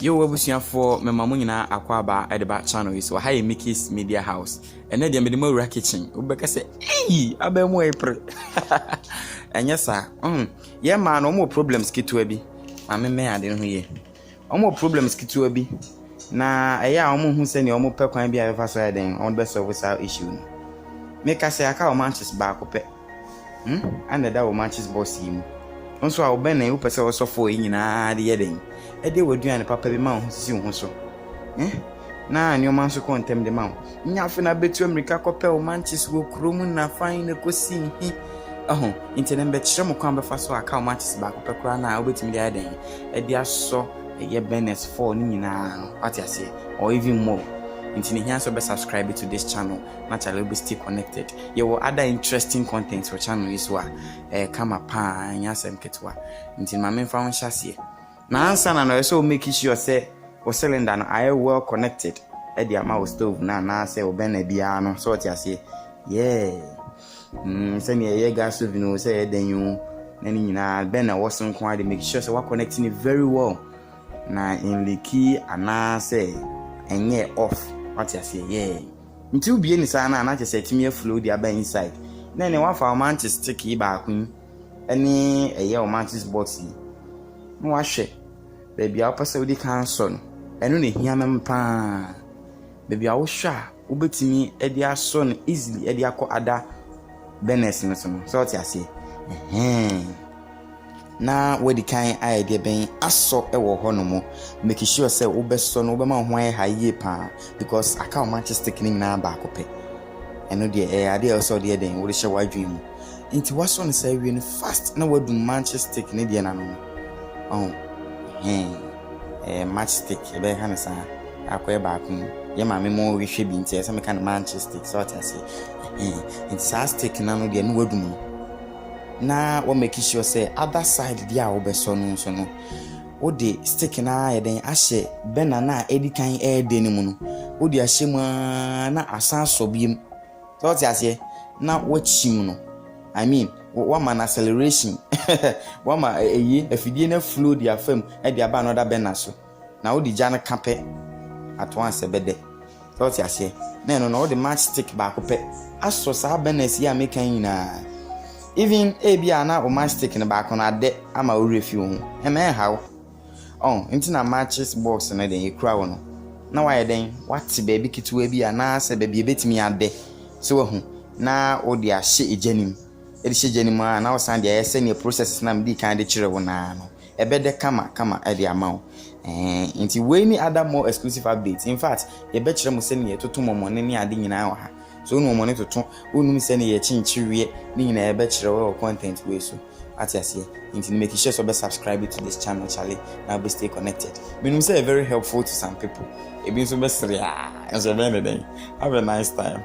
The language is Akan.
Yo, webusia for me mamu nyina akwa aba edeba channel yi so ha ye Mickey's Media House. Ene de me de mawura kitchen. Ubeka se, "Hey, abemu epre." Enye sa. Ye ma no mo problems kitu abi. Ame me ade ho ye. Omo problems kitu abi. Na eya omo hu se ne omo pe kwan bia befa so eden on be solve sa issue no. Make us say aka o matches back ope. And that o matches boss yi mu. Onso a obe na upese wo sofo yi nyina de yeden. Ede waduane papa bi ma ho sisi ho so na anyoma nso kontem de ma ho nya afi na betu amerika kope o manches wo kromu na fine na kosi hi internet be kyerem kwan be fa so aka o manches ba kope kra na obetimi de aden ede aso ye business for ni nyina what you say or even more intini here so be subscribe to this channel na channel be stay connected you will other interesting contents for channel is wa kama pa nya sem ketwa intini ma memfa ho hyase na answer na so make sure say o cylinder no are well connected e dia ma o stove na say o ben na bia no so what you say say me gas stove no say den you na ni nyina ben na wo son kwa de make sure say we connecting it very well na in leaky ana say enye off what you say nti ubie ni sa na say timi flow dia ba inside na ne wa fa mantis stick yi ba kun ani eye o mantis box yi no wa hwe baby a opese odi cancel no eno ne hia mem pa baby a wo hwe a ubetimi edi aso no easily edi akọ ada business no so what you say na wedi kan idea ben aso ewo ho no mo make sure say wo beso no wo be ma ho ai haye pa because aka o Manchester kini na ba akọpe eno de ade also de den wo de hye wadwin mu nti waso no say wi no fast na wadu Manchester kini de na no matchstick ebe ha nsa akoye ba kun ye ma me mo hwe bi nti ese me kan Manchester so what I say it's stick na no de no wadum na wo make sure say other side dia wo be so no so no wo de stick na ye den ahye bena na edikan de ni mu no wo de ahye mu na asan so biem so what I say na wo chim no I mean one man acceleration one man afidie na flow dia fam e dia ba another bena so na wo di jana kape at once ebede so what you say na no the match stick ba ko pe aso sa benes ya make nyina even bia na o match stick na ba ko na de ama o refi ho e me how nti na matches box na den ekura wo no na wa ye den what baby kitwa bia na se baby betimi ade so wo na o dia hye ejanim edishe jenima na osan dia yese ne process na mdi kan de kire wo na no ebede kama e dia ma wo nti we ni other more exclusive updates in fact ye be kire mo se ne yetoto momone ne ade nyina wa ha so no momone toto onum se ne ye chinchiriwe ne nyina ye be kire wo content we so atiase nti make sure so be subscribe to this channel Charlie now be stay connected binum say very helpful to some people e bin so be sere and so be ne den have a nice time